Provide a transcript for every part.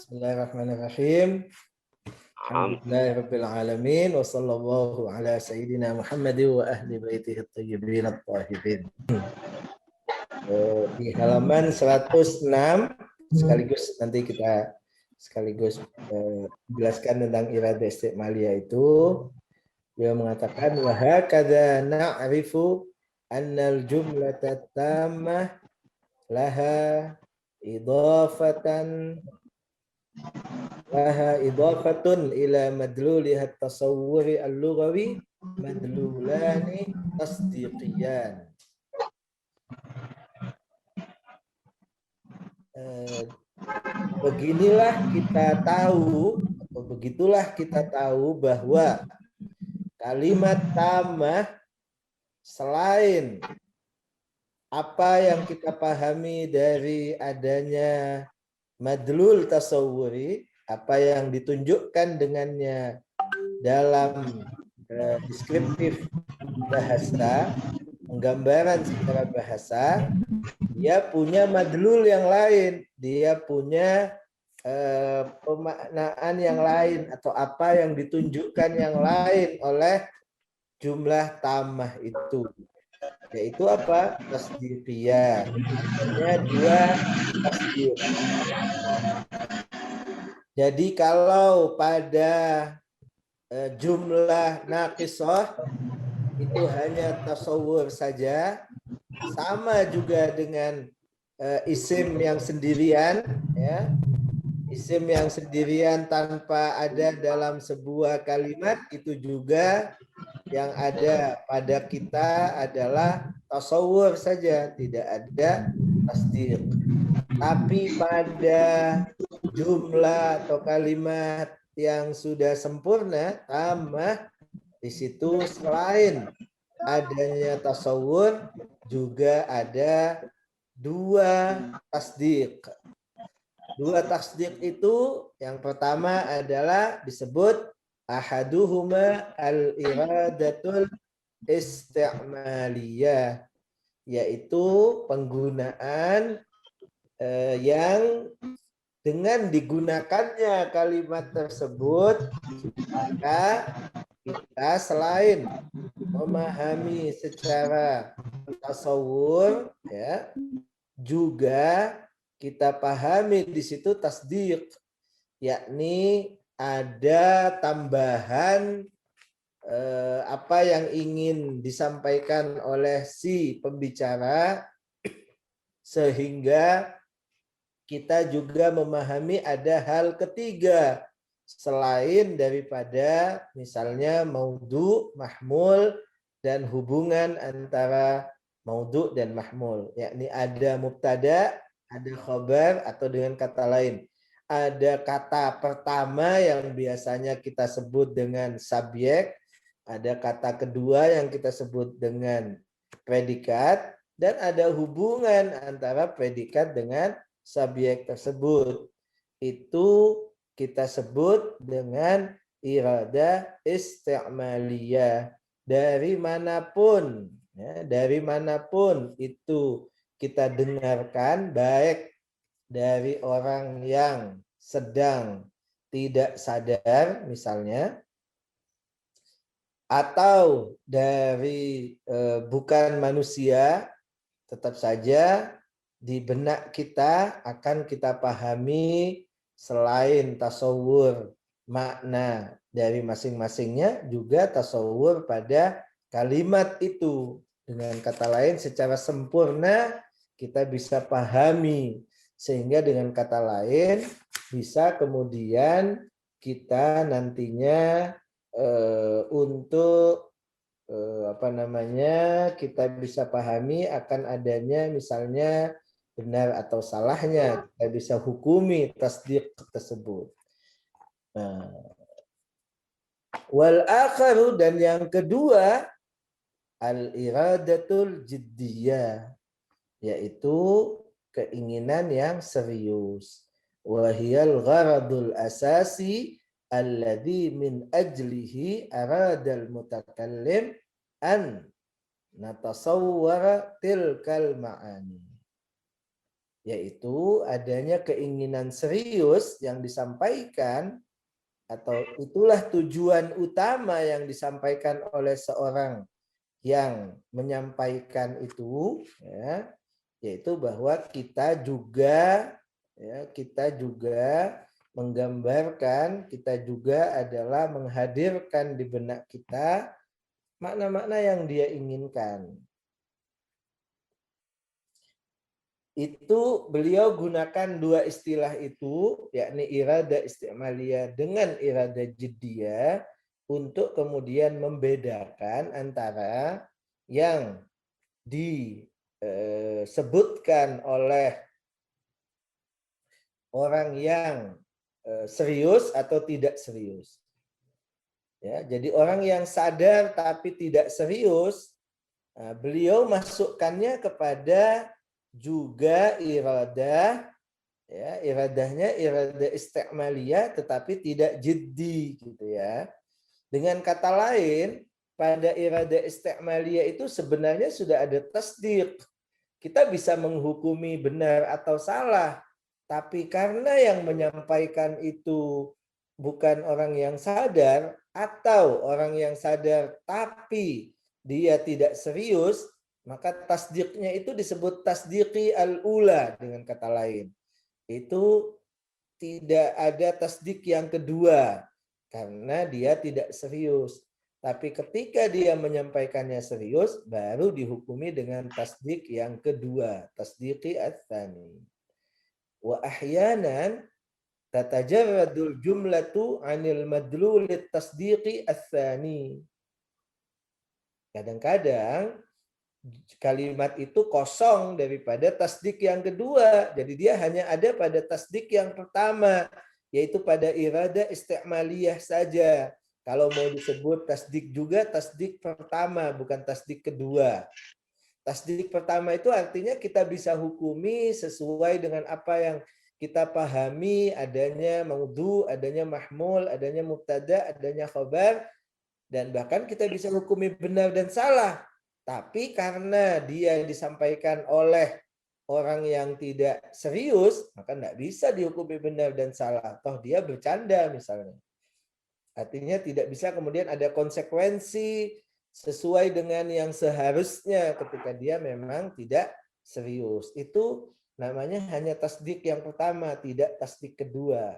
Bismillahirrahmanirrahim. Alhamdulillahirabbil alamin wa sallallahu ala sayyidina Muhammad wa ahli baitihi thayyibin at-tahirin. Di halaman 106 sekaligus nanti kita jelaskan tentang irada istiqmaliyah itu. Dia mengatakan wa hakadha na'rifu annal jumlata tammah laha idafatun ila madluliha at-tasawwuri al-lughawi madlulani tasdiqiyan. Begitulah kita tahu bahwa kalimat tammah selain apa yang kita pahami dari adanya madlul tasawwuri, apa yang ditunjukkan dengannya dalam deskriptif bahasa, penggambaran secara bahasa, dia punya madlul yang lain, dia punya pemaknaan yang lain atau apa yang ditunjukkan yang lain oleh jumlah tammah itu, yaitu apa? Tasdiqiyah. Ada dua tasdiq. Jadi kalau pada jumlah naqisah itu hanya tasawwur saja, sama juga dengan isim yang sendirian, ya. Isim yang sendirian tanpa ada dalam sebuah kalimat itu juga yang ada pada kita adalah tasawwur saja, tidak ada tasdiq. Tapi pada jumlah atau kalimat yang sudah sempurna, tammah, di situ selain adanya tasawwur juga ada dua tasdiq. Dua tasdiq itu yang pertama adalah disebut ahaduhuma al-iradatul isti'maliyah, yaitu penggunaan yang dengan digunakannya kalimat tersebut maka kita selain memahami secara tasawur, ya, juga kita pahami di situ tasdiq, yakni ada tambahan apa yang ingin disampaikan oleh si pembicara, sehingga kita juga memahami ada hal ketiga selain daripada misalnya maudhu, mahmul, dan hubungan antara maudhu dan mahmul, yakni ada mubtada, ada khabar, atau dengan kata lain ada kata pertama yang biasanya kita sebut dengan subjek, ada kata kedua yang kita sebut dengan predikat, dan ada hubungan antara predikat dengan subjek tersebut. Itu kita sebut dengan irada isti'maliyah. Dari manapun, ya, dari manapun itu kita dengarkan, baik dari orang yang sedang tidak sadar misalnya, atau dari bukan manusia, tetap saja di benak kita akan kita pahami selain tasawur makna dari masing-masingnya, juga tasawur pada kalimat itu. Dengan kata lain, secara sempurna kita bisa pahami, sehingga dengan kata lain bisa kemudian kita nantinya untuk kita bisa pahami akan adanya misalnya benar atau salahnya, kita bisa hukumi tasdiq tersebut. Nah, wal akharu, dan yang kedua, al iradatul jiddiyah, yaitu keinginan yang serius. Wahiyal gharadul asasi alladhi min ajlihi aradal mutakallim an natasawwara tilkal ma'ani. yaitu adanya keinginan serius yang disampaikan, atau itulah tujuan utama yang disampaikan oleh seorang yang menyampaikan itu, ya, yaitu bahwa kita juga menggambarkan, kita juga adalah menghadirkan di benak kita makna-makna yang dia inginkan. Itu beliau gunakan dua istilah itu, yakni irada isti'maliyah dengan irada jiddiyah, untuk kemudian membedakan antara yang disebutkan oleh orang yang serius atau tidak serius. Ya, jadi orang yang sadar tapi tidak serius, beliau masukkannya kepada juga iradah, ya, iradahnya irada isti'maliyah tetapi tidak jiddi, gitu ya. Dengan kata lain, pada irada isti'maliyah itu sebenarnya sudah ada tasdiq. Kita bisa menghukumi benar atau salah, tapi karena yang menyampaikan itu bukan orang yang sadar, atau orang yang sadar tapi dia tidak serius, maka tasdiknya itu disebut tasdiki al-ula, dengan kata lain. Itu tidak ada tasdik yang kedua karena dia tidak serius. Tapi ketika dia menyampaikannya serius, baru dihukumi dengan tasdik yang kedua, tasdiki ats-tsani. Wa ahyanan tatajarradul jumlatu 'anil madlulit tasdiqi ats-tsani. Kadang-kadang kalimat itu kosong daripada tasdik yang kedua. Jadi dia hanya ada pada tasdik yang pertama, yaitu pada irada isti'maliyah saja. Kalau mau disebut tasdik juga, tasdik pertama, bukan tasdik kedua. Tasdik pertama itu artinya kita bisa hukumi sesuai dengan apa yang kita pahami, adanya maudhu, adanya mahmul, adanya mubtada, adanya khabar, dan bahkan kita bisa hukumi benar dan salah. Tapi karena dia disampaikan oleh orang yang tidak serius, maka tidak bisa dihukumi benar dan salah. Toh dia bercanda misalnya. Artinya tidak bisa kemudian ada konsekuensi sesuai dengan yang seharusnya ketika dia memang tidak serius. Itu namanya hanya tasdik yang pertama, tidak tasdik kedua.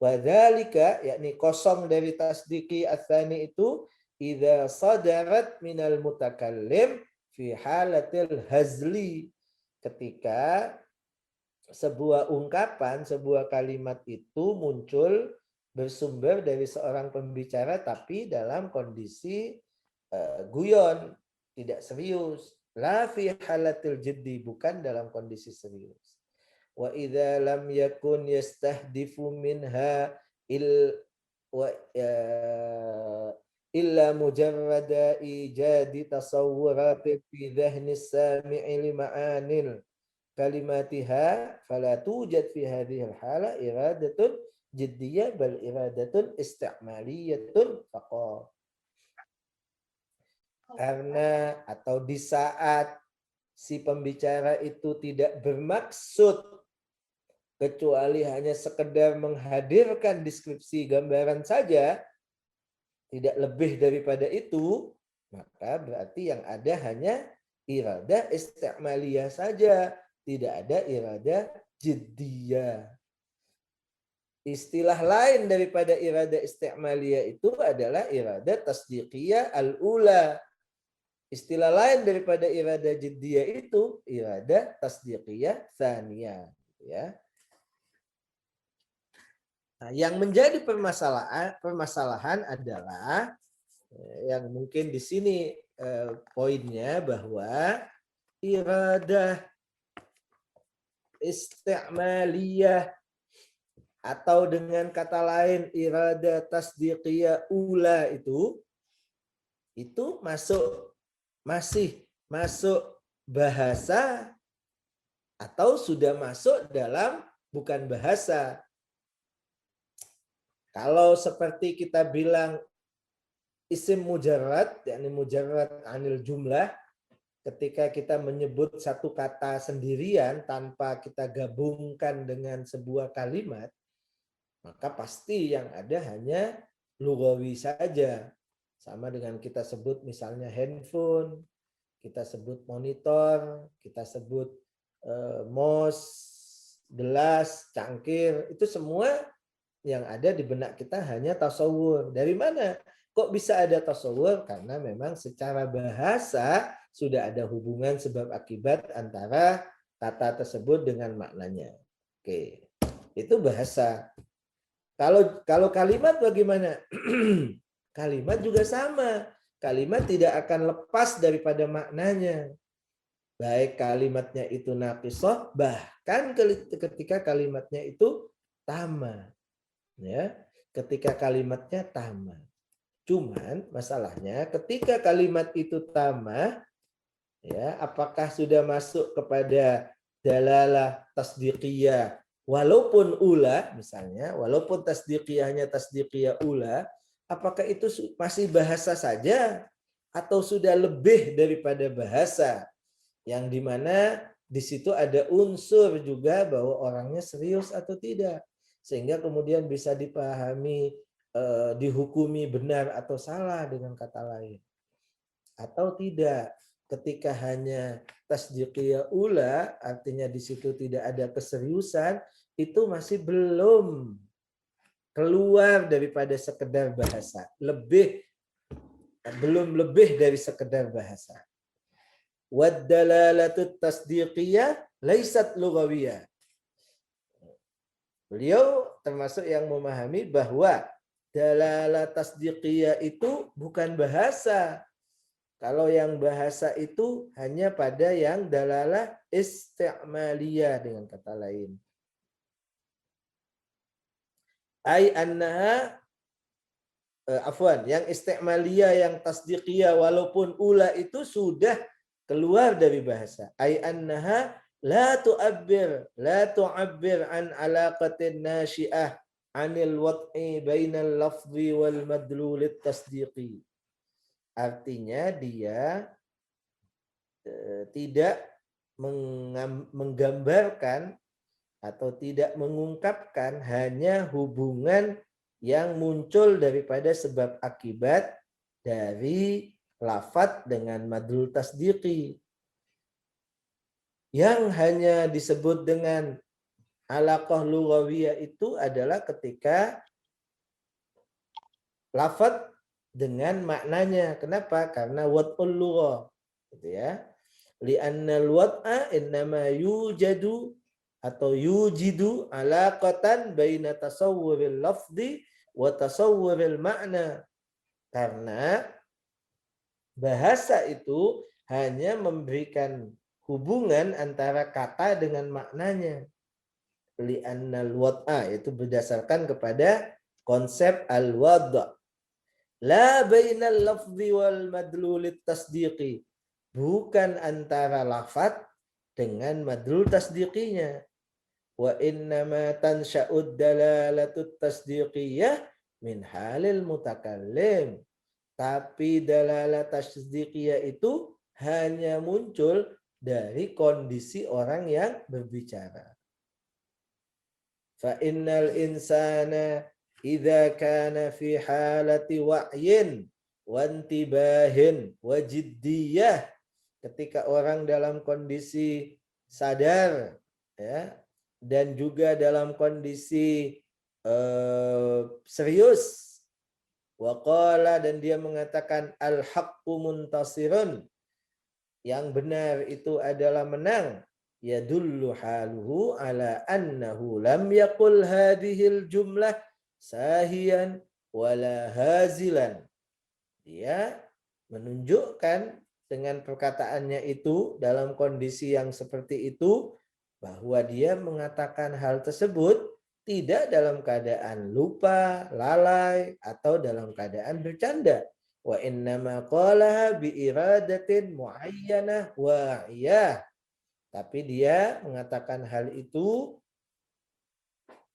Wadzalika, yakni kosong dari tasdiki ats-tsani itu, idza sadarat minal mutakallim fi halatil hazli, ketika sebuah ungkapan, sebuah kalimat itu muncul bersumber dari seorang pembicara tapi dalam kondisi guyon, tidak serius. La fi halatil jiddi, bukan dalam kondisi serius. Wa idza lam yakun yastahdifu minha illa mujarrada ijadi tasawwurat fi dhahni as-sami'i li ma'anil kalimatiha fala tujad fi hadhihi al-hala iradatun jiddiyah bal iradatun isti'maliyatun faqat. Karena atau di saat si pembicara itu tidak bermaksud kecuali hanya sekedar menghadirkan deskripsi gambaran saja, tidak lebih daripada itu, maka berarti yang ada hanya irada isti'maliyah saja, tidak ada irada jiddiyah. Istilah lain daripada irada isti'maliyah itu adalah irada tasdiqiyah al-ula. Istilah lain daripada irada jiddiyah itu irada tasdiqiyah tsaniyah, ya. Nah, yang menjadi permasalahan adalah yang mungkin di sini poinnya, bahwa iradah isti'maliyah atau dengan kata lain irada tasdiqiyah ula itu masih masuk bahasa atau sudah masuk dalam bukan bahasa. Kalau seperti kita bilang isim mujarrad, yakni mujarrad anil jumlah, ketika kita menyebut satu kata sendirian tanpa kita gabungkan dengan sebuah kalimat, maka pasti yang ada hanya lugawi saja. Sama dengan kita sebut misalnya handphone, kita sebut monitor, kita sebut mouse, gelas, cangkir, itu semua yang ada di benak kita hanya tasawur. Dari mana? Kok bisa ada tasawur? Karena memang secara bahasa sudah ada hubungan sebab akibat antara kata tersebut dengan maknanya. Oke, itu bahasa. Kalau kalimat bagaimana? Kalimat juga sama. Kalimat tidak akan lepas daripada maknanya. Baik kalimatnya itu naqisah, bahkan ketika kalimatnya itu tamah. Ya, ketika kalimatnya tamah. Cuman masalahnya ketika kalimat itu tamah, ya, apakah sudah masuk kepada dalalah tasdiqiyah walaupun ula, misalnya, walaupun tasdiqiyahnya tasdiqiyah ula, apakah itu masih bahasa saja atau sudah lebih daripada bahasa, yang dimana di situ ada unsur juga bahwa orangnya serius atau tidak, sehingga kemudian bisa dipahami, dihukumi benar atau salah dengan kata lain, atau tidak. Ketika hanya tasdiqiyah ula, artinya di situ tidak ada keseriusan, itu masih belum keluar daripada sekedar bahasa, belum lebih dari sekedar bahasa. Wad-dalalatu tasdiqiyah laisat lughawiyah. Beliau termasuk yang memahami bahwa dalalah tasdiqiyah itu bukan bahasa. Kalau yang bahasa itu hanya pada yang dalalah isti'maliyah, dengan kata lain. Ai annaha yang isti'maliyah, yang tasdiqiyah walaupun ula itu sudah keluar dari bahasa. Ai annaha la tu'abbir an alaqatin nasyi'ah anil wad'i bainal lafzi wal madlulit tasdiqi. Artinya dia tidak menggambarkan atau tidak mengungkapkan hanya hubungan yang muncul daripada sebab akibat dari lafadz dengan madlul tasdiqi. Yang hanya disebut dengan alaqah lughawiyah itu adalah ketika lafadz dengan maknanya. Kenapa? Karena wad'ul lughah, gitu ya. Li'annal wad'a innama yujadu atau yujidu alaqatan baina tasawwuril lafzi wa tasawwuril makna. Karena bahasa itu hanya memberikan hubungan antara kata dengan maknanya. Li'annal wad'a, itu berdasarkan kepada konsep al-wad'. La bainal lafzi wal madlulit tasdiqi. Bukan antara lafaz dengan madlul tasdiqinya. Wa innama tansha'ud dalalatut tasdiqiyah min halil mutakallim. Tapi dalalah tasdiqiyah itu hanya muncul dari kondisi orang yang berbicara. Fa innal insana idza kana fi halati wa'yin wa intibahin wa jiddiyah, ketika orang dalam kondisi sadar, ya, dan juga dalam kondisi serius, waqala, dan dia mengatakan al-haqqu muntasirun, yang benar itu adalah menang, yadullu haluhu ala annahu lam yaqul hadhil jumlah sahiyan wala hazilan. Dia menunjukkan dengan perkataannya itu dalam kondisi yang seperti itu bahwa dia mengatakan hal tersebut tidak dalam keadaan lupa, lalai, atau dalam keadaan bercanda. Wa innama qalaha bi iradatin muayyanah wa'iyah. Tapi dia mengatakan hal itu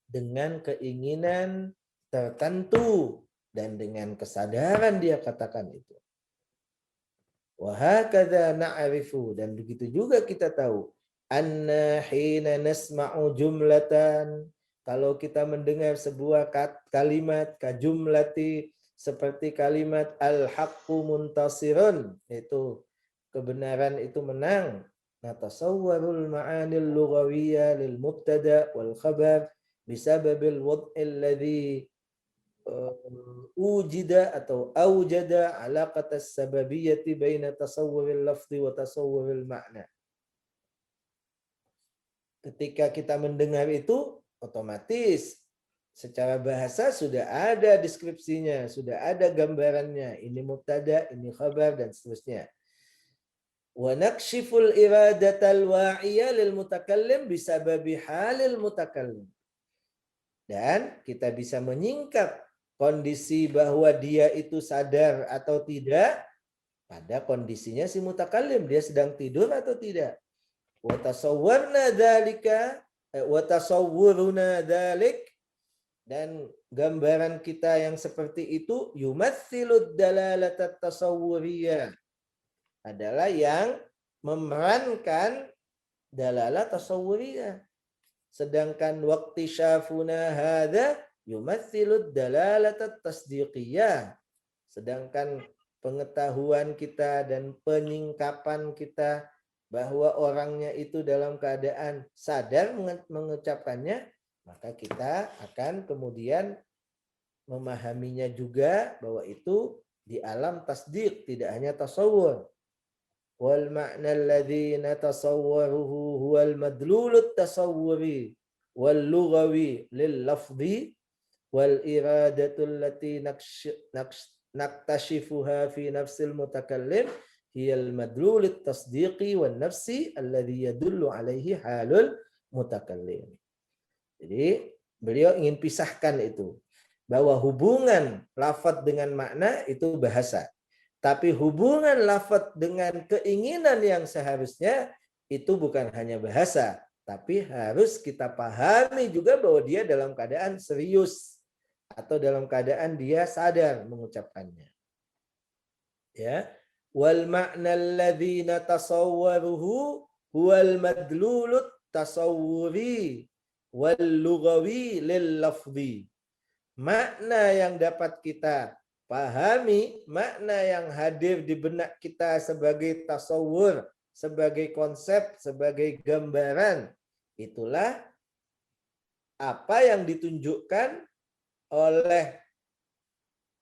dengan keinginan tertentu dan dengan kesadaran dia katakan itu. Wa hakadha na'rifu, dan begitu juga kita tahu anna hina nasma'u jumlatan, kalau kita mendengar sebuah kalimat kajumlati, seperti kalimat al-haqqu muntasirun, itu kebenaran itu menang, natasawwarul ma'anil lughawiyya lil mubtada wal khabar bisababil wad'il ladzi ujida atau aujada alaqat as-sababiyyati baina tasawwuril lafzi wa tasawwuril makna. Ketika kita mendengar itu, otomatis secara bahasa sudah ada deskripsinya, sudah ada gambarannya. Ini mubtada, ini khabar, dan seterusnya. Wa nakshiful iradatal wa'iyya lil mutakallim bisababi halil mutakallim. Dan kita bisa menyingkap kondisi bahwa dia itu sadar atau tidak pada kondisinya si mutakallim, dia sedang tidur atau tidak. Wa tasawwarna dzalika wa tasawwuruna dzalik, dan gambaran kita yang seperti itu yumatsilud dalalatat tasawwuriyah, adalah yang memerankan dalalah tasawwuriyah. Sedangkan waqti syafuna hadza yumatsilud dalalatat tasdiqiyah. Sedangkan pengetahuan kita dan penyingkapan kita bahwa orangnya itu dalam keadaan sadar mengucapkannya, maka kita akan kemudian memahaminya juga bahwa itu di alam tasdiq, tidak hanya tasawwur. Wal ma'na alladhi natasawwaruhu huwal madlulut tasawwuri wal lughawi lil lafzi wal iradatul lati naktashifuha fi nafsil mutakallim hiyal madlulut tasdiqi wan nafsi alladhi yadullu alaihi halul mutakallim. Jadi beliau ingin pisahkan itu, bahwa hubungan lafadz dengan makna itu bahasa. Tapi hubungan lafadz dengan keinginan yang seharusnya itu bukan hanya bahasa, tapi harus kita pahami juga bahwa dia dalam keadaan serius atau dalam keadaan dia sadar mengucapkannya. Ya, wal ma'na alladzi natasawwaruhu huwal madlulut tasawwuri wal lughawi lil lafzi. Makna yang dapat kita pahami, makna yang hadir di benak kita sebagai tasawur, sebagai konsep, sebagai gambaran, itulah apa yang ditunjukkan oleh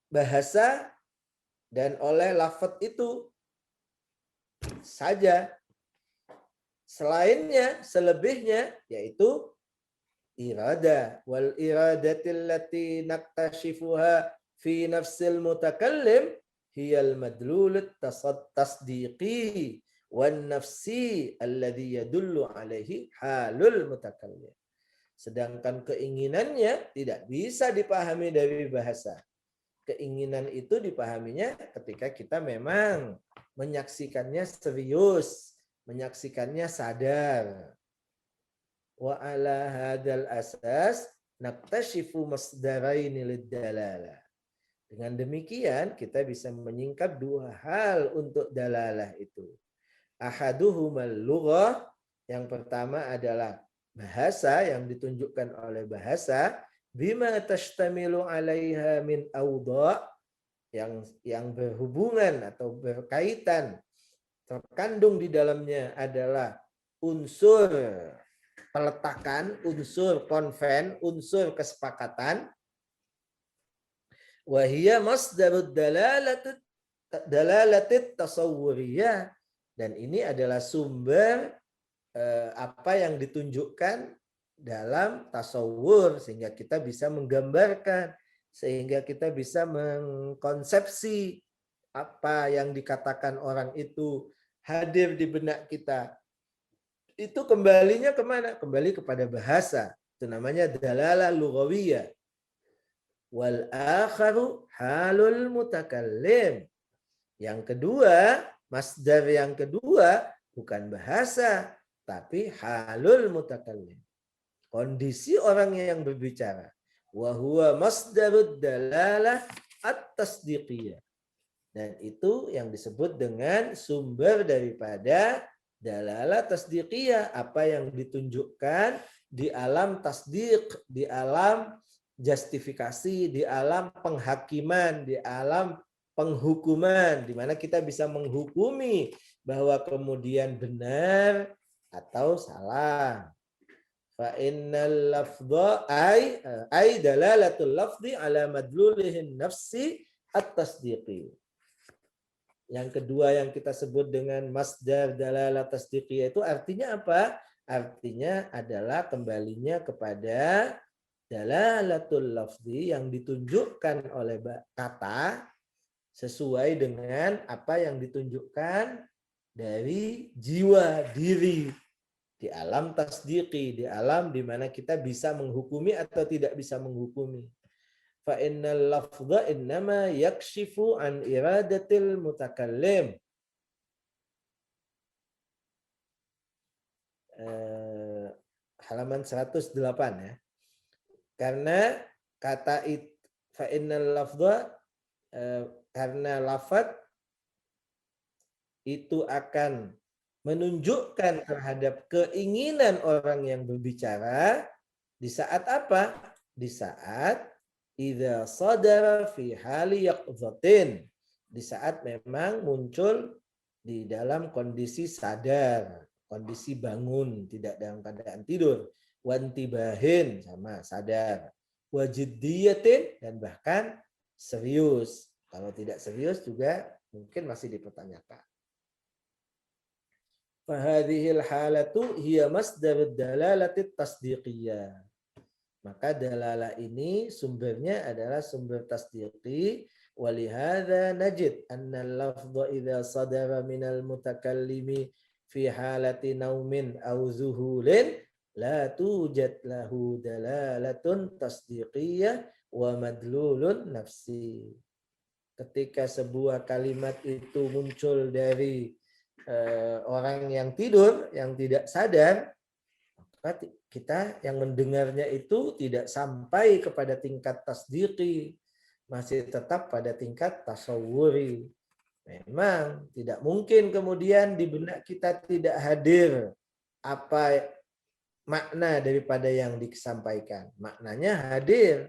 bahasa dan oleh lafadz itu saja. Selainnya, selebihnya, yaitu irada wal iradatil lati naktashifuha fi nafsil mutakallim hiyal madlulut tasdiqi wan nafsi alladhi yadullu alaihi halul mutakallim. Sedangkan keinginannya tidak bisa dipahami dari bahasa. Keinginan itu dipahaminya ketika kita memang menyaksikannya serius, menyaksikannya sadar. Wa ala hadzal asas naktashifu masdaraini lid-dalalah. Dengan demikian kita bisa menyingkap dua hal untuk dalalah itu. Ahaduhumal lughah, yang pertama adalah bahasa yang ditunjukkan oleh bahasa, bima tashtamilu 'alaiha min awdha, yang berhubungan atau berkaitan, terkandung di dalamnya adalah unsur peletakan, unsur konven, unsur kesepakatan. Wahia masdarud dalalatit tasawwuriyah, dan ini adalah sumber apa yang ditunjukkan dalam tasawwur, sehingga kita bisa menggambarkan, sehingga kita bisa mengkonsepsi apa yang dikatakan orang itu hadir di benak kita. Itu kembalinya kemana? Kembali kepada bahasa. Itu namanya dalalah lughawiyah. Wal akharu halul mutakallim. Yang kedua, masdar yang kedua bukan bahasa, tapi halul mutakallim. Kondisi orang yang berbicara. Wa huwa masdarud dalalah at-tasdiqiyah. Dan itu yang disebut dengan sumber daripada dalalah tasdiqiyah, apa yang ditunjukkan di alam tasdiq, di alam justifikasi, di alam penghakiman, di alam penghukuman, di mana kita bisa menghukumi bahwa kemudian benar atau salah. Fa innal lafdha ay dalalatul lafzi ala madlulihin nafsi at-tasdiqi. Yang kedua yang kita sebut dengan masdar dalalah tasdiqiyah itu artinya apa? Artinya adalah kembalinya kepada dalalatul lafzi yang ditunjukkan oleh kata sesuai dengan apa yang ditunjukkan dari jiwa diri di alam tasdiqi, di alam di mana kita bisa menghukumi atau tidak bisa menghukumi. Fa innal lafdha innama yakshifu an iradatil mutakallim. Halaman 108 ya. Karena kata fa innal lafdha karena lafaz itu akan menunjukkan terhadap keinginan orang yang berbicara di saat apa? Di saat idza sadara fi hali yaqdhatin, di saat memang muncul di dalam kondisi sadar, kondisi bangun, tidak dalam keadaan tidur, wantibahin sama sadar, wajiddiyatin dan bahkan serius. Kalau tidak serius juga mungkin masih dipertanyakan. Fahadhil halatu hiya masdarud dalalati tasdiqiyah. Maka dalalah ini sumbernya adalah sumber tasdiqi. Walihada najid anna al-lafdha idza sadara minal mutakallimi fi halati naumin aw zuhulin la tujad lahu dalalatun tasdiqiyah wa madlulun nafsi. Ketika sebuah kalimat itu muncul dari orang yang tidur, yang tidak sadar, maka kita yang mendengarnya itu tidak sampai kepada tingkat tasdiqi, masih tetap pada tingkat tasawwuri. Memang tidak mungkin kemudian di benak kita tidak hadir apa makna daripada yang disampaikan. Maknanya hadir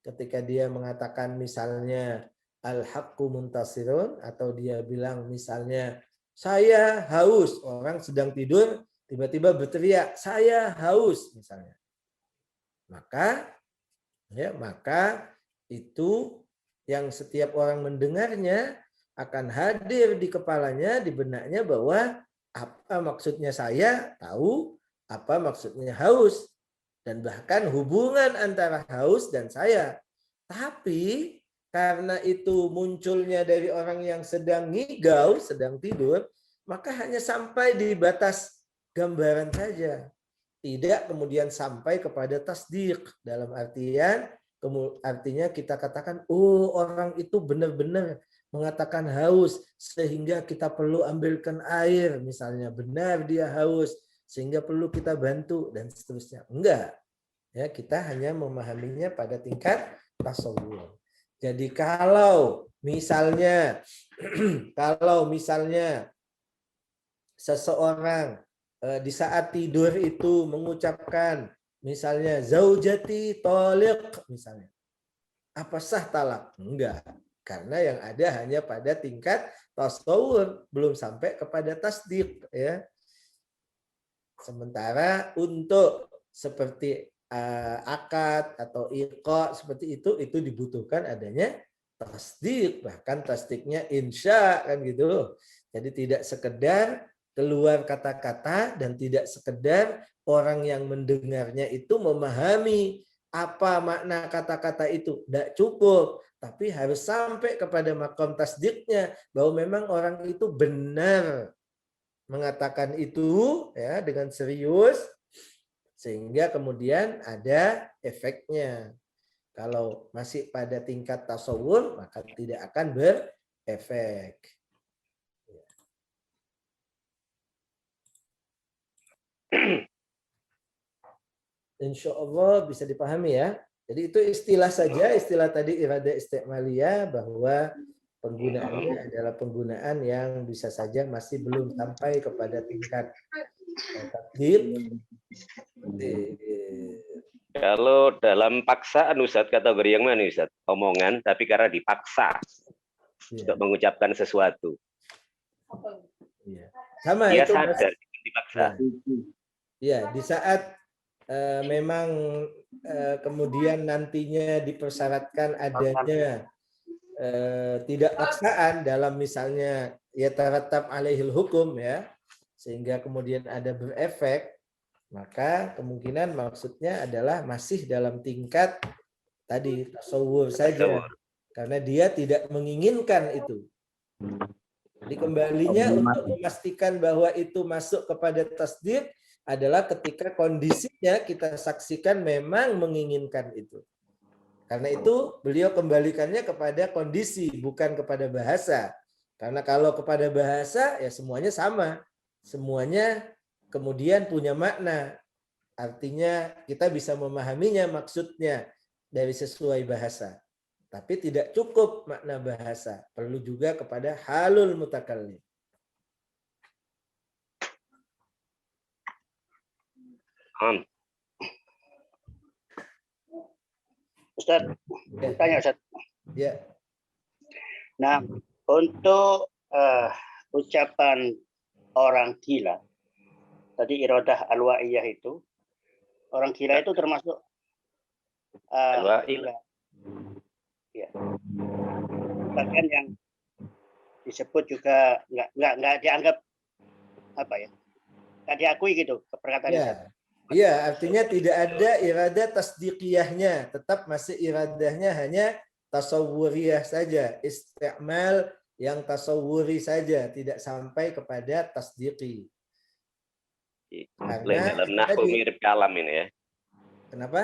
ketika dia mengatakan misalnya al-haqqu muntasirun, atau dia bilang misalnya saya haus, orang sedang tidur tiba-tiba berteriak saya haus misalnya, maka itu yang setiap orang mendengarnya akan hadir di kepalanya, di benaknya, bahwa apa maksudnya saya tahu, apa maksudnya haus, dan bahkan hubungan antara haus dan saya. Tapi karena itu munculnya dari orang yang sedang ngigau, sedang tidur, maka hanya sampai di batas gambaran saja. Tidak kemudian sampai kepada tasdik. Dalam artinya kita katakan, oh orang itu benar-benar mengatakan haus, sehingga kita perlu ambilkan air. Misalnya benar dia haus, sehingga perlu kita bantu, dan seterusnya. Enggak. Ya, kita hanya memahaminya pada tingkat tasawwur. Jadi kalau misalnya seseorang di saat tidur itu mengucapkan misalnya zaujati taliq misalnya, apa sah talak? Enggak, karena yang ada hanya pada tingkat tasawwur, belum sampai kepada tasdik ya. Sementara untuk seperti akad atau iqa seperti itu dibutuhkan adanya tasdik, bahkan tasdiknya insya kan gitu. Jadi tidak sekedar keluar kata-kata dan tidak sekedar orang yang mendengarnya itu memahami apa makna kata-kata itu, tidak cukup, tapi harus sampai kepada makom tasdiknya bahwa memang orang itu benar mengatakan itu ya dengan serius, sehingga kemudian ada efeknya. Kalau masih pada tingkat tasawur, maka tidak akan berefek. Insya Allah bisa dipahami ya. Jadi itu istilah saja, istilah tadi irada istiqmaliyah, bahwa Penggunaannya adalah penggunaan yang bisa saja masih belum sampai kepada tingkat takdir. Kalau dalam paksaan Ustadz, kategori yang mana Ustadz? Omongan tapi karena dipaksa untuk mengucapkan sesuatu. Ya. Sama Dia itu sadar dipaksa. Ya, di saat memang kemudian nantinya dipersyaratkan adanya tidak paksaan dalam misalnya ya taratab alaihil hukum ya, sehingga kemudian ada berefek, maka kemungkinan maksudnya adalah masih dalam tingkat tadi tasawur saja, karena dia tidak menginginkan itu. Jadi kembalinya untuk memastikan bahwa itu masuk kepada tasdid adalah ketika kondisinya kita saksikan memang menginginkan itu. Karena itu beliau kembalikannya kepada kondisi, bukan kepada bahasa. Karena kalau kepada bahasa ya semuanya sama. Semuanya kemudian punya makna. Artinya kita bisa memahaminya maksudnya dari sesuai bahasa. Tapi tidak cukup makna bahasa. Perlu juga kepada halul mutakallim. Ustaz, tanya Ustaz. Ya. Nah, untuk ucapan orang gila, tadi iradah al-wa'iyah itu, orang gila itu termasuk Al-wa'iyah. Ya. Bagian yang disebut juga nggak dianggap apa ya? Nggak diakui gitu perkataan Ustaz. Iya, artinya tidak ada iradah tasdiqiyahnya, tetap masih iradahnya hanya tasawwuriyah saja, isti'mal yang tasawwuri saja, tidak sampai kepada tasdiqi. Karena dalam nahwu mirip kalam ini ya. Kenapa?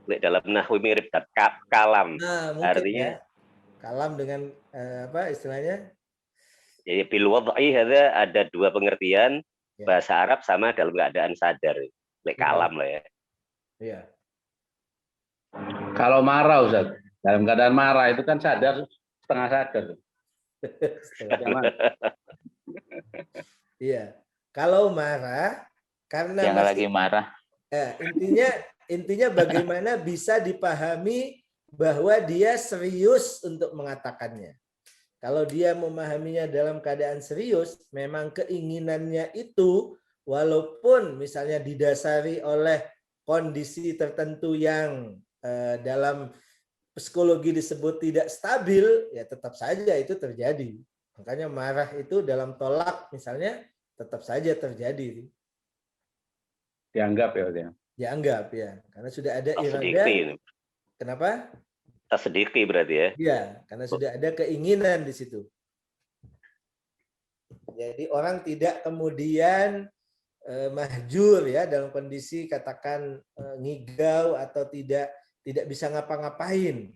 Dalam nahwu mirip kalam. Nah, mungkin artinya ya. Kalam dengan apa istilahnya? Jadi bil wad'i ada dua pengertian, bahasa Arab sama dalam keadaan sadar. Kalam lah ya. Iya. Kalau marah Ustaz, dalam keadaan marah itu kan sadar setengah sadar. Iya. Kalau marah karena yang lagi marah. Intinya bagaimana bisa dipahami bahwa dia serius untuk mengatakannya. Kalau dia memahaminya dalam keadaan serius, memang keinginannya itu walaupun misalnya didasari oleh kondisi tertentu yang dalam psikologi disebut tidak stabil, ya tetap saja itu terjadi. Makanya marah itu dalam tolak misalnya tetap saja terjadi. Dianggap ya. Dianggap ya, karena sudah ada iradah. Kenapa? Tasdiqi berarti ya. Iya, karena sudah ada keinginan di situ. Jadi orang tidak kemudian mahjur ya dalam kondisi katakan ngigau atau tidak bisa ngapa-ngapain.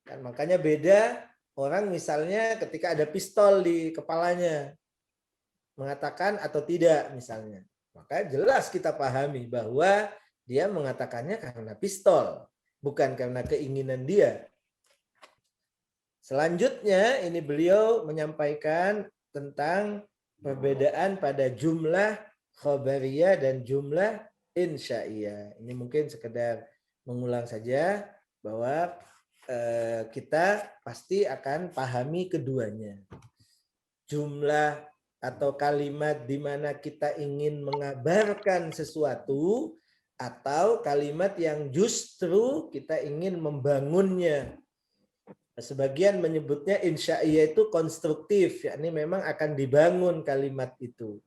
Kan makanya beda orang misalnya ketika ada pistol di kepalanya mengatakan atau tidak misalnya. Maka jelas kita pahami bahwa dia mengatakannya karena pistol, bukan karena keinginan dia. Selanjutnya ini beliau menyampaikan tentang perbedaan pada jumlah khabariyah dan jumlah insya'iyah. Ini mungkin sekedar mengulang saja bahwa kita pasti akan pahami keduanya. Jumlah atau kalimat di mana kita ingin mengabarkan sesuatu atau kalimat yang justru kita ingin membangunnya. Sebagian menyebutnya insya'iyah itu konstruktif, yakni memang akan dibangun kalimat itu.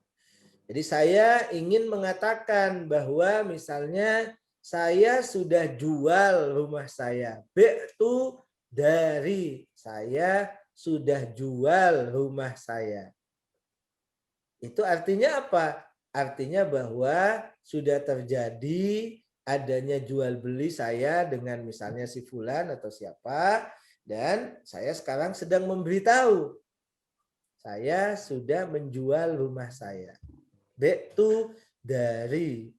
Jadi saya ingin mengatakan bahwa misalnya saya sudah jual rumah saya. Bi'tu dari saya sudah jual rumah saya. Itu artinya apa? Artinya bahwa sudah terjadi adanya jual beli saya dengan misalnya si fulan atau siapa, dan saya sekarang sedang memberitahu saya sudah menjual rumah saya. Bi'tu dari.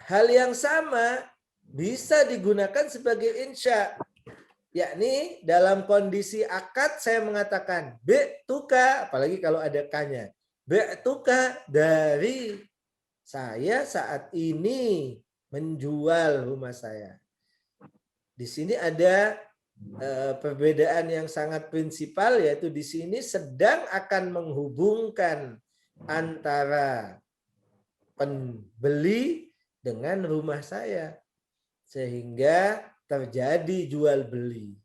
Hal yang sama bisa digunakan sebagai insya. Yakni dalam kondisi akad saya mengatakan bi'tuka, apalagi kalau ada kanya. Bi'tuka dari saya saat ini menjual rumah saya. Di sini ada perbedaan yang sangat prinsipal, yaitu di sini sedang akan menghubungkan antara pembeli dengan rumah saya. Sehingga terjadi jual beli.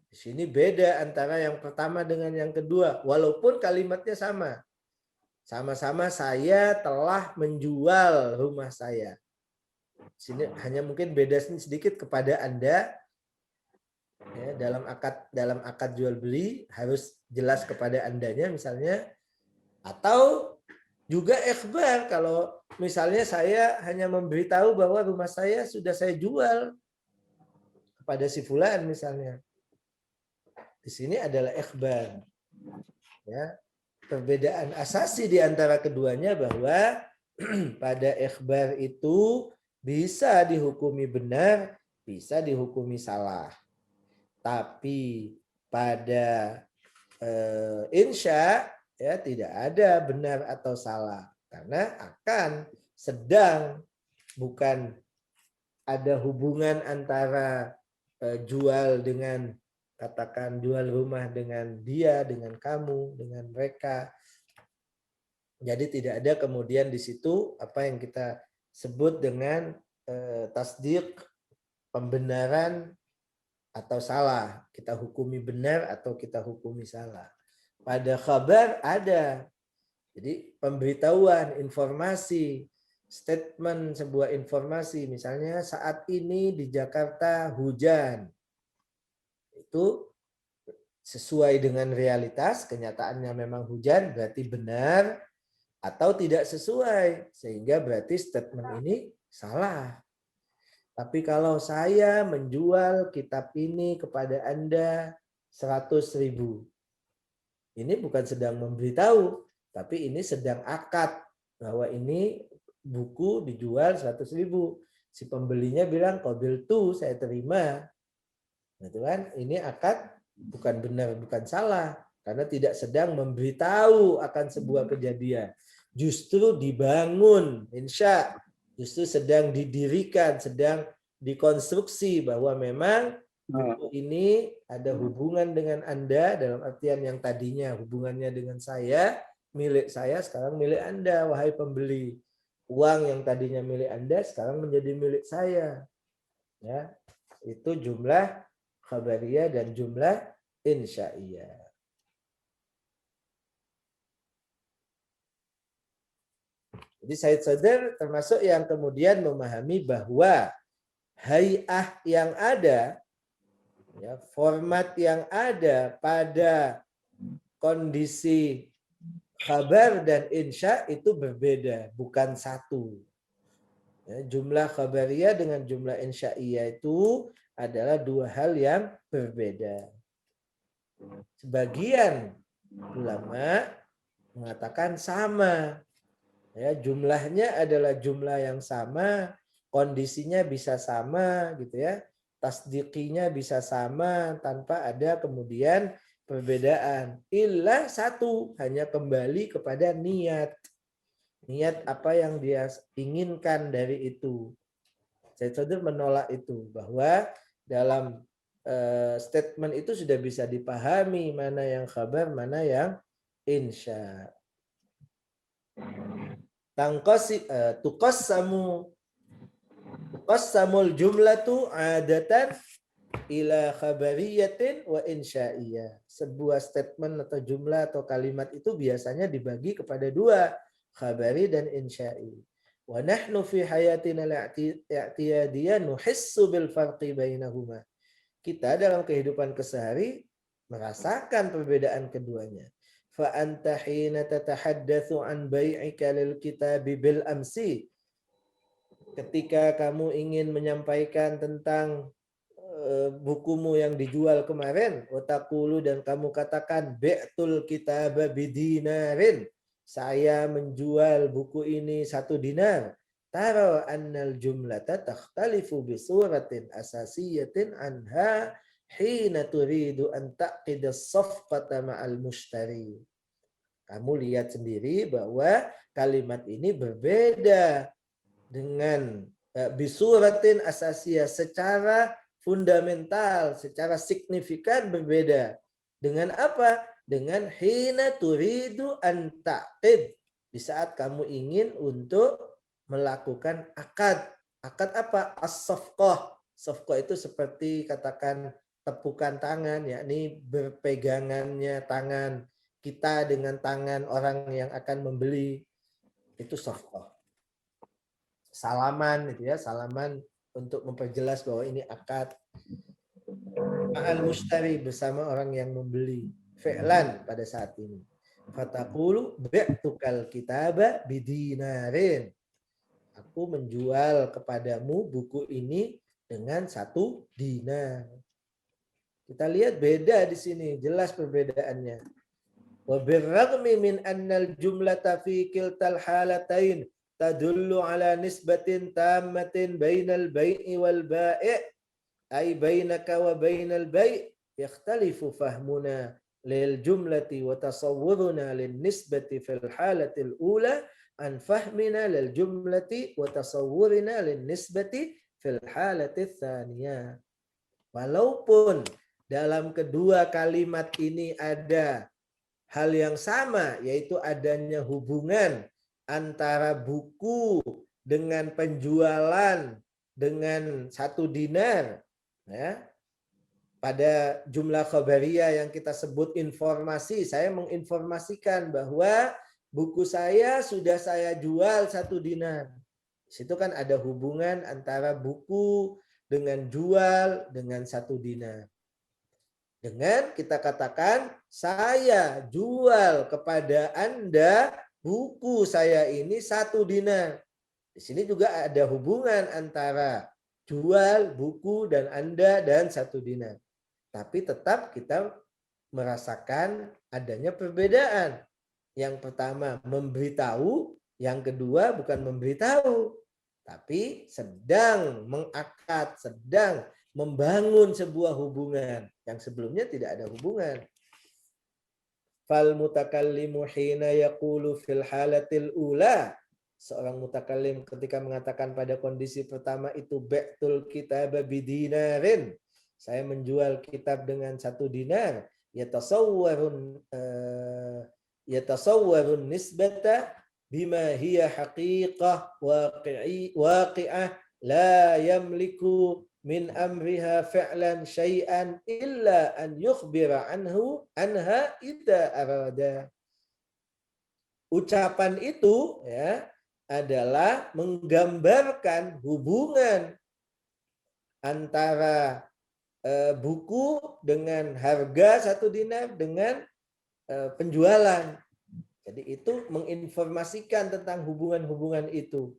Di sini beda antara yang pertama dengan yang kedua, walaupun kalimatnya sama. Sama-sama saya telah menjual rumah saya. Di sini hanya mungkin beda sedikit kepada Anda. Ya, dalam akad jual beli harus jelas kepada Andanya misalnya, atau juga ikhbar kalau misalnya saya hanya memberitahu bahwa rumah saya sudah saya jual kepada si fulan misalnya. Di sini adalah ikhbar. Ya, perbedaan asasi di antara keduanya bahwa pada ikhbar itu bisa dihukumi benar, bisa dihukumi salah. Tapi pada insya ya tidak ada benar atau salah, karena akan sedang, bukan ada hubungan antara jual dengan, katakan jual rumah dengan dia, dengan kamu, dengan mereka. Jadi tidak ada kemudian di situ apa yang kita sebut dengan tasdik, pembenaran atau salah. Kita hukumi benar atau kita hukumi salah. Pada khabar ada. Jadi pemberitahuan, informasi, statement sebuah informasi. Misalnya saat ini di Jakarta hujan. Itu sesuai dengan realitas, kenyataannya memang hujan, berarti benar atau tidak sesuai. Sehingga berarti statement ini salah. Tapi kalau saya menjual kitab ini kepada Anda 100.000. Ini bukan sedang memberitahu, tapi ini sedang akad bahwa ini buku dijual 100.000. Si pembelinya bilang qabil tu, saya terima. Gitu kan? Ini akad bukan benar bukan salah, karena tidak sedang memberitahu akan sebuah kejadian. Justru dibangun, insya, justru sedang didirikan, sedang dikonstruksi bahwa memang buku ini ada hubungan dengan Anda, dalam artian yang tadinya hubungannya dengan saya, milik saya, sekarang milik Anda, wahai pembeli. Uang yang tadinya milik Anda sekarang menjadi milik saya. Ya, itu jumlah khabariyah dan jumlah insya'iyah. Jadi Said Sadr termasuk yang kemudian memahami bahwa hay'ah yang ada, ya, format yang ada pada kondisi khabar dan insya itu berbeda, bukan satu. Ya, jumlah khabariyah dengan jumlah insya'iyah itu adalah dua hal yang berbeda. Sebagian ulama mengatakan sama. Ya, jumlahnya adalah jumlah yang sama, kondisinya bisa sama, gitu ya. Tasdiqinya bisa sama tanpa ada kemudian perbedaan. Illa satu, hanya kembali kepada niat. Niat apa yang dia inginkan dari itu. Said Sadr menolak itu, bahwa dalam statement itu sudah bisa dipahami mana yang khabar, mana yang insya. Tuqassamul jumlatu adatan ila khabariyatin wa insya'iyah. Sebuah statement atau jumlah atau kalimat itu biasanya dibagi kepada dua, khabari dan insya'i. Wa nahnu fi hayatina al-i'tiyadiyah nuhissu bil farqi bainahuma. Kita dalam kehidupan kesehari merasakan perbedaan keduanya. Fa anta hina tatahaddatsu an bai'ika lil kitabi bil amsi. Ketika kamu ingin menyampaikan tentang bukumu yang dijual kemarin, wataqulu, dan kamu katakan bi'tul kitaba bidinarin, saya menjual buku ini 1 dinar. tara annal jumlata takhtalifu bi suratin asasiyatin anha hina turidu an taqida as-safqata ma'al mushtari. Kamu lihat sendiri bahwa kalimat ini berbeda dengan bisuratin asasiyah, secara fundamental, secara signifikan berbeda. Dengan apa? Dengan hina turidu an taqid, di saat kamu ingin untuk melakukan akad. Akad apa? As-safqah. Safqah itu seperti katakan tepukan tangan, yakni berpegangannya tangan kita dengan tangan orang yang akan membeli. Itu safqah. Salaman itu ya, salaman untuk memperjelas bahwa ini akad. Ma'al mushtari, bersama orang yang membeli. Fi'lan pada saat ini. Fataqulu bi'tukal kitaba bidinarin. Aku menjual kepadamu buku ini dengan 1 dinar. Kita lihat beda di sini, jelas perbedaannya. Wa birragmi min annal jumlata fi kiltal halatain tadullu ala nisbatin tammatin bainal bai'i wal bai', ay bainaka wa bainal bai', yakhtalifu fahmuna lil jumlati wa tasawwuruna lin nisbati fil halatil ula an fahmina lil jumlati wa tasawwurina lin nisbati fil halati tsaniyah. Walaupun dalam kedua kalimat ini ada hal yang sama, yaitu adanya hubungan antara buku dengan penjualan dengan 1 dinar, ya. Pada jumlah khabariyah yang kita sebut informasi, saya menginformasikan bahwa buku saya sudah saya jual 1 dinar. Di situ kan ada hubungan antara buku dengan jual dengan 1 dinar. Dengan kita katakan, saya jual kepada Anda buku saya ini 1 dinar. Di sini juga ada hubungan antara jual buku dan Anda dan 1 dinar. Tapi tetap kita merasakan adanya perbedaan. Yang pertama memberitahu, yang kedua bukan memberitahu, tapi sedang mengakad, sedang membangun sebuah hubungan yang sebelumnya tidak ada hubungan. Fal mutakallimu hina yaqulu fil halatil ula, seorang mutakallim ketika mengatakan pada kondisi pertama itu bi'tul kitaba bidinarin, saya menjual kitab dengan 1 dinar, yatasawwarun nisbata bima hiya haqiqah waqi'ah la yamliku min amriha fi'lan syai'an illa an yukhbira anha idza arada. Ucapan itu ya adalah menggambarkan hubungan antara buku dengan harga 1 dinar dengan penjualan. Jadi itu menginformasikan tentang hubungan-hubungan itu.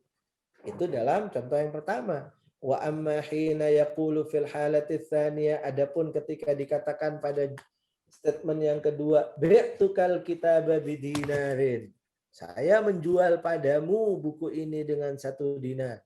Itu dalam contoh yang pertama. Wa amma hina yaqulu fil halati tsaniyah, adapun ketika dikatakan pada statement yang kedua, bi'tukal kitaba bidinarin, saya menjual padamu buku ini dengan 1 dinar.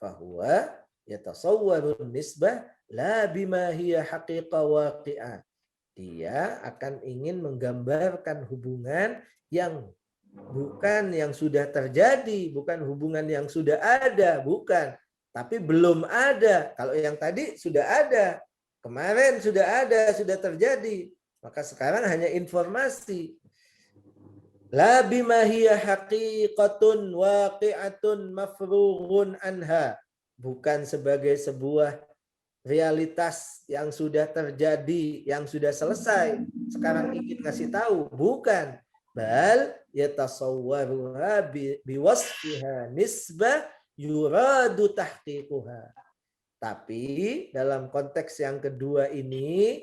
Fahuwa yatasawwarun nisbah la bima hiya haqiqah waqi'ah. Dia akan ingin menggambarkan hubungan yang bukan yang sudah terjadi, bukan hubungan yang sudah ada, bukan, tapi belum ada. Kalau yang tadi sudah ada, kemarin sudah ada, sudah terjadi, maka sekarang hanya informasi. La bima hiya haqiqatun waqi'atun mafrughun anha, bukan sebagai sebuah realitas yang sudah terjadi, yang sudah selesai, sekarang ingin ngasih tahu, bukan. Bal yatasawwaruha biwasfiha nisbah yuradu tahqiquha. Tapi dalam konteks yang kedua ini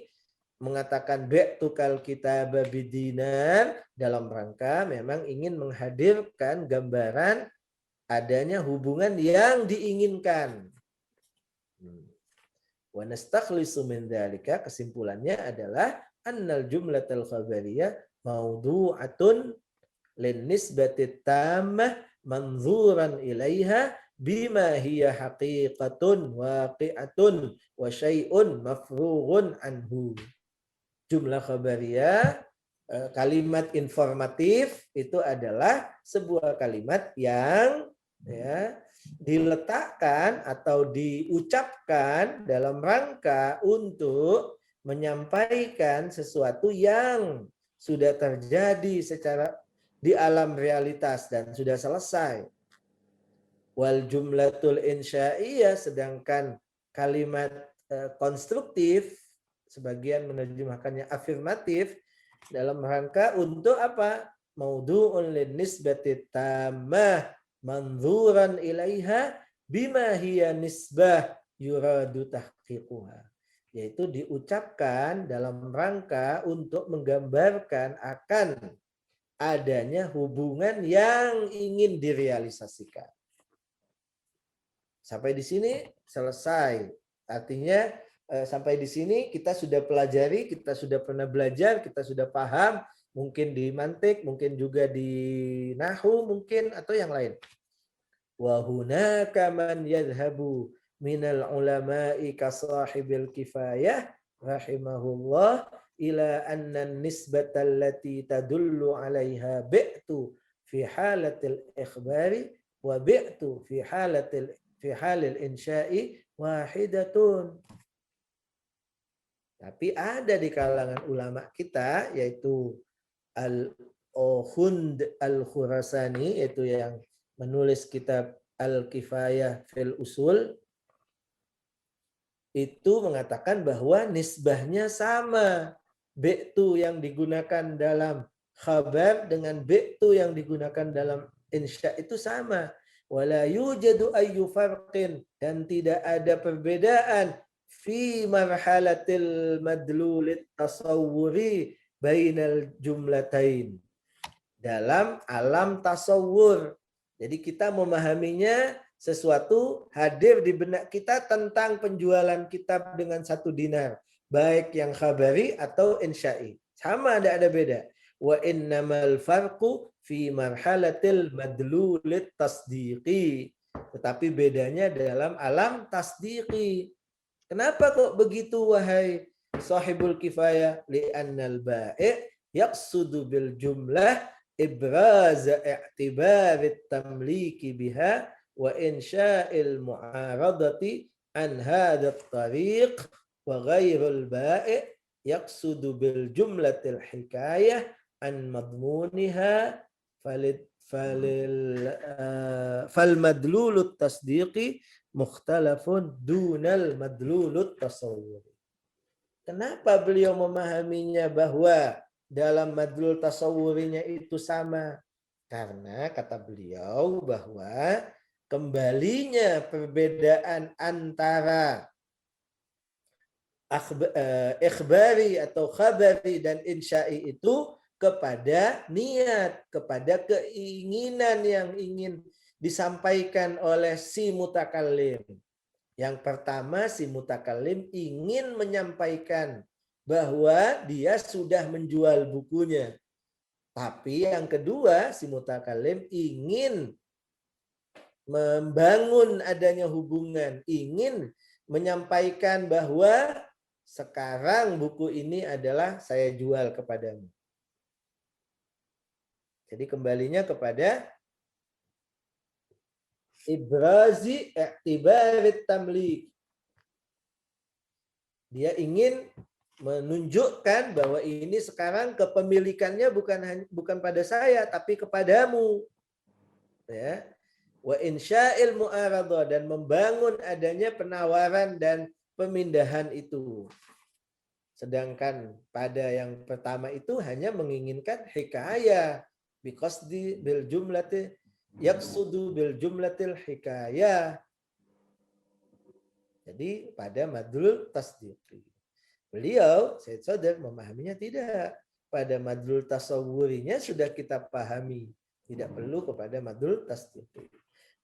mengatakan bi'tukal kitaba bidinar dalam rangka memang ingin menghadirkan gambaran adanya hubungan yang diinginkan. Wa nastakhlisu min dzalika, kesimpulannya adalah annal jumlatul khabariyah mawdu'atun lin nisbati tammah manzuran ilaiha bima hiya haqiqatun waqi'atun wa syai'un mafrughun anhu. Jumlah khabariyah, kalimat informatif itu adalah sebuah kalimat yang ya diletakkan atau diucapkan dalam rangka untuk menyampaikan sesuatu yang sudah terjadi secara di alam realitas dan sudah selesai. Wal jumlatul insya'iyah, sedangkan kalimat konstruktif sebagian menerjemahkannya afirmatif dalam rangka untuk apa? Maudu'un lin nisbati tammah manzuran ilaiha bima hiya nisbah yuradu tahqiquha, yaitu diucapkan dalam rangka untuk menggambarkan akan adanya hubungan yang ingin direalisasikan. Sampai di sini selesai. Artinya sampai di sini kita sudah pelajari, kita sudah pernah belajar, kita sudah paham, mungkin di mantik, mungkin juga di nahwu, mungkin atau yang lain. Wa hunaka man yadhhabu minal ulama'i ka sahibil kifayah rahimahullah ila anna an-nisbata allati tadullu 'alaiha bi'tu fi halatil ikhbari wa bi'tu fi halil insya'i wahidatun. Tapi ada di kalangan ulama kita, yaitu Al-Khund Al-Khurasani, yaitu yang menulis kitab Al-Kifayah fil Usul, itu mengatakan bahwa nisbahnya sama. Bi'tu yang digunakan dalam khabar dengan bi'tu yang digunakan dalam insya itu sama. Wala yujadu ayyu farqin, dan tidak ada perbedaan fi marhalatil madlulit tasawwuri bainal jumlatain, dalam alam tasawwur. Jadi kita memahaminya sesuatu hadir di benak kita tentang penjualan kitab dengan 1 dinar, baik yang khabari atau insya'i. Sama, tidak ada beda. Wa innamal farqu fi marhalatil madlulit tasdiqi. Tetapi bedanya dalam alam tasdiqi. Kenapa kok begitu wahai sahibul kifayah? Li'annal ba'i' yaqsudu bil jumlah ibraz i'tibarit tamliki biha wa insya'il mu'aradati an hadha at-tariq wa ghairul ba'i' yaqsudu bil jumlatil hikayah an madmuniha fal madlulut tasdiqi mukhtalafun dunal madlulut tasawwur. Kenapa beliau memahaminya bahwa dalam madlul tasawwurinya itu sama? Karena kata beliau bahwa kembalinya perbedaan antara ikhbari atau khabari dan insya'i itu kepada niat, kepada keinginan yang ingin disampaikan oleh si mutakallim. Yang pertama, si mutakallim ingin menyampaikan bahwa dia sudah menjual bukunya. Tapi yang kedua, si mutakallim ingin membangun adanya hubungan, ingin menyampaikan bahwa sekarang buku ini adalah saya jual kepadamu. Jadi kembalinya kepada ibrazi i'tibarit tamlik. Dia ingin menunjukkan bahwa ini sekarang kepemilikannya bukan pada saya tapi kepadamu. Ya. Wa insya'il mu'aradhah, dan membangun adanya penawaran dan pemindahan itu. Sedangkan pada yang pertama itu hanya menginginkan hikayah biqasdi bil jumlati yaqsudu bil jumlatil hikayah. Jadi pada madlul tasdiqi. Beliau, Said Sadr, memahaminya tidak. Pada madlul tasawwurinya sudah kita pahami. Tidak perlu kepada madlul tasdiqi.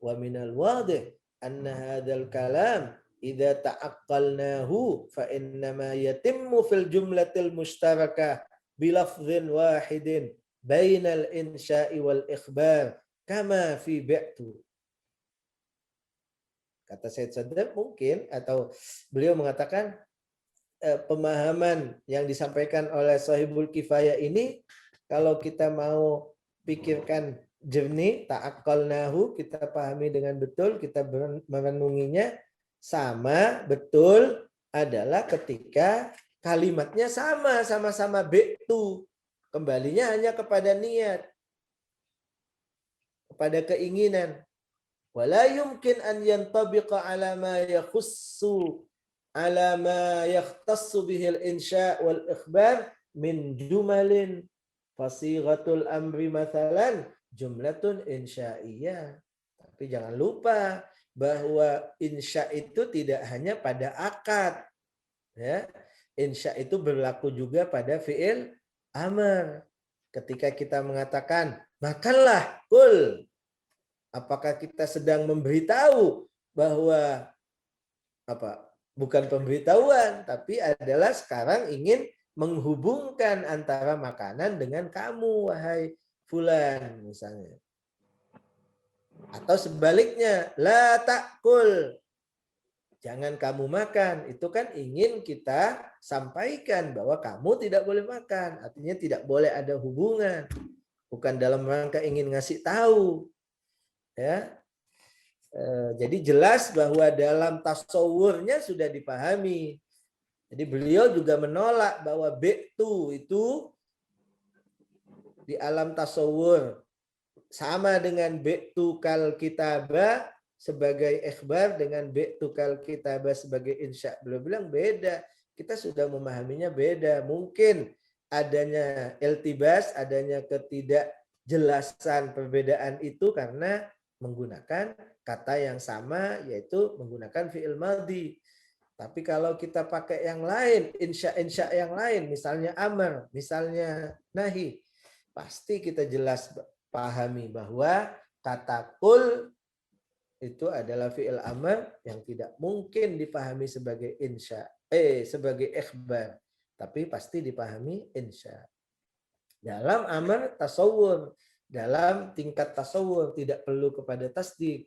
Wa minal wadih anna hadzal kalam idza ta'aqqalnahu fa innama yatimmu fil jumlatil mushtarakah bilafdhin wahidin bainal insya'i wal ikhbar kama fi bi'tu. Kata Said Sadr mungkin, atau beliau mengatakan pemahaman yang disampaikan oleh Shahibul Kifayah ini kalau kita mau pikirkan jernih, ta'aqqalnahu, kita pahami dengan betul, kita merenunginya, sama betul adalah ketika kalimatnya sama-sama bi'tu. Kembalinya hanya kepada niat, kepada keinginan. Wala yumkin an yantabiqa ala ma yakhussu ala ma yakhtassu bihil insya' wal ikhbar min jumalin fasighatul amri mathalan jumlatun insya'iyah. Tapi jangan lupa bahwa insya itu tidak hanya pada akad, ya. Insya itu berlaku juga pada fi'il amr. Ketika kita mengatakan makanlah, kul, apakah kita sedang memberitahu bahwa apa? Bukan pemberitahuan, tapi adalah sekarang ingin menghubungkan antara makanan dengan kamu, wahai fulan, misalnya. Atau sebaliknya, la ta'kul, jangan kamu makan. Itu kan ingin kita sampaikan bahwa kamu tidak boleh makan. Artinya tidak boleh ada hubungan. Bukan dalam rangka ingin ngasih tahu. Ya. Jadi jelas bahwa dalam tasawurnya sudah dipahami. Jadi beliau juga menolak bahwa bi'tu itu di alam tasawur sama dengan bi'tu kal kitabah sebagai ikhbar dengan bi'tu kal kitabah sebagai insya. Beliau bilang beda. Kita sudah memahaminya beda. Mungkin adanya iltibas, adanya ketidakjelasan perbedaan itu karena menggunakan kata yang sama, yaitu menggunakan fi'il madhi. Tapi kalau kita pakai yang lain, insya yang lain, misalnya amar, misalnya nahi, pasti kita jelas pahami bahwa kata kul itu adalah fi'il amar yang tidak mungkin dipahami sebagai insya, sebagai ikhbar, tapi pasti dipahami insya. Dalam amar tasawur, dalam tingkat tasawur tidak perlu kepada tasdik.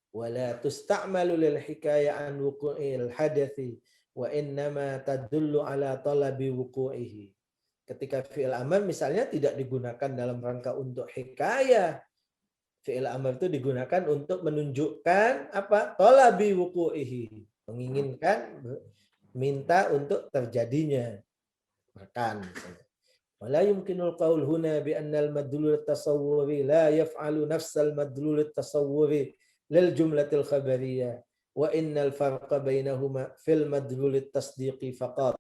Wala tusta'malu lil hikayah an wuqu'il hadathi wa innama tadullu ala talabi wuqu'ihi. Ketika fi'il amr misalnya tidak digunakan dalam rangka untuk hikayah. Fi'il amr itu digunakan untuk menunjukkan apa? Talabi wuqu'ihi. Menginginkan, minta untuk terjadinya. Makan misalnya. Wala yumkinul qaul huna bi anna al-madlul at-tasawwuri la yaf'alu nafsal madlul at-tasawwuri lil jumlatil khabariyah wa innal farqa bainahuma fil madlul at-tasdiqi faqat.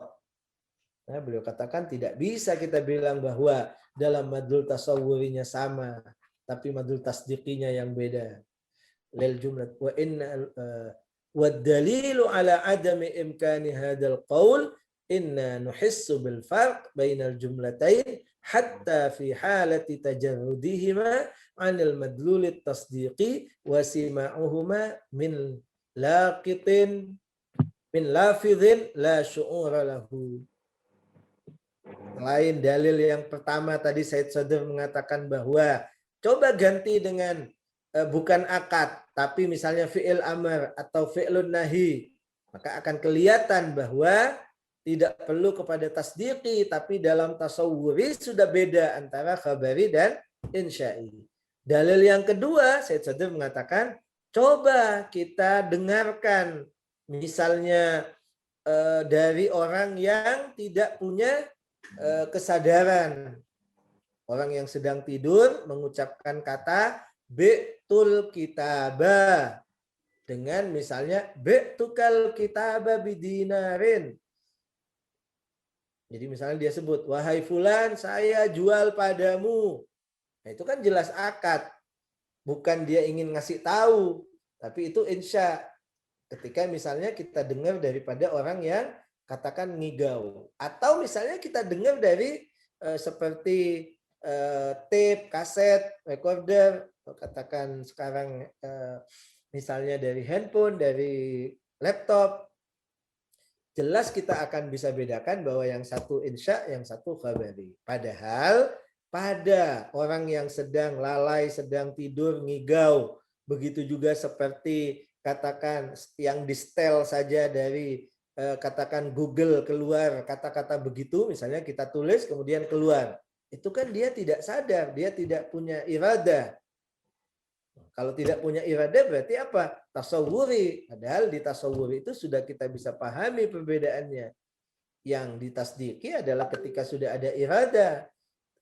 Nah, beliau katakan tidak bisa kita bilang bahwa dalam madlul tasawwurinya sama, tapi madlul tasdiqinya yang beda. Lil jumlat wa innal wa dalilu ala adami imkani hadzal qaul inna nuhissu bil farq bainal jumlatain hatta fi halati tajarrudihima 'anil madlul at-tasdiqi wa sima'uhuma min laqitin min lafidhin la syu'ura lahu. Selain dalil yang pertama tadi Said Sadr mengatakan bahwa coba ganti dengan bukan akad tapi misalnya fi'il amr atau fi'lun nahi, maka akan kelihatan bahwa tidak perlu kepada tasdiqi, tapi dalam tasawwuri sudah beda antara khabari dan insya'i. Dalil yang kedua, Said Sadr mengatakan, coba kita dengarkan misalnya dari orang yang tidak punya kesadaran. Orang yang sedang tidur mengucapkan kata bi'tul kitabah dengan misalnya bi'tukal kitabah bidinarin. Jadi misalnya dia sebut, wahai fulan, saya jual padamu. Nah, itu kan jelas akad. Bukan dia ingin ngasih tahu, tapi itu insya. Ketika misalnya kita dengar daripada orang yang katakan ngigau. Atau misalnya kita dengar dari seperti tape, kaset, recorder, katakan sekarang misalnya dari handphone, dari laptop. Jelas kita akan bisa bedakan bahwa yang satu insya, yang satu khabari. Padahal pada orang yang sedang lalai, sedang tidur, ngigau. Begitu juga seperti katakan yang di setel saja dari katakan Google keluar kata-kata begitu, misalnya kita tulis kemudian keluar. Itu kan dia tidak sadar, dia tidak punya iradah. Kalau tidak punya iradah berarti apa? Tasawwuri. Padahal di tasawwuri itu sudah kita bisa pahami perbedaannya. Yang ditasdiki adalah ketika sudah ada iradah.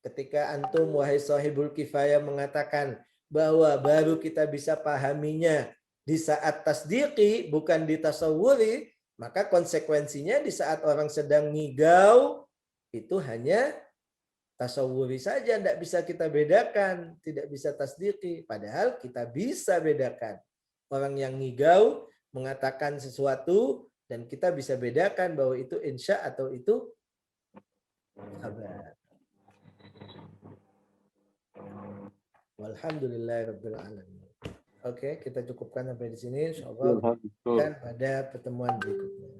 Ketika antum wahai sahibul kifayah mengatakan bahwa baru kita bisa pahaminya di saat tasdiki bukan di tasawwuri, maka konsekuensinya di saat orang sedang ngigau itu hanya tasawwuri saja, tidak bisa kita bedakan, tidak bisa tasdiki. Padahal kita bisa bedakan. Orang yang ngigau mengatakan sesuatu dan kita bisa bedakan bahwa itu insya atau itu khabar. Walhamdulillahirabbil alamin. Oke, kita cukupkan sampai di sini. Insyaallah pada pertemuan berikutnya.